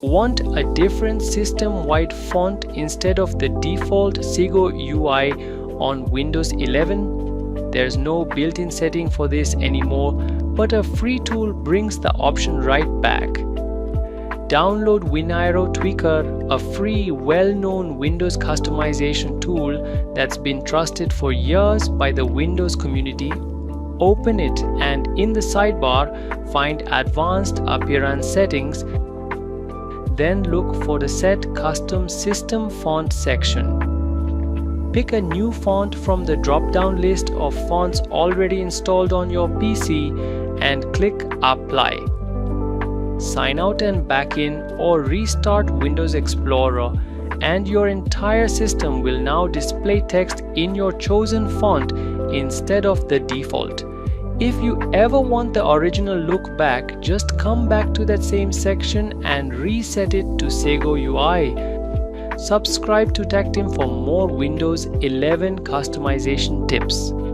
Want a different system-wide font instead of the default Segoe UI on Windows 11? There's no built-in setting for this anymore, but a free tool brings the option right back. Download WinAero Tweaker, a free, well-known Windows customization tool that's been trusted for years by the Windows community. Open it and in the sidebar, find Advanced Appearance Settings. Then look for the Set Custom System Font section. Pick a new font from the drop-down list of fonts already installed on your PC and click Apply. Sign out and back in or restart Windows Explorer, and your entire system will now display text in your chosen font instead of the default. If you ever want the original look back, just come back to that same section and reset it to Segoe UI. Subscribe to Tactim for more Windows 11 customization tips.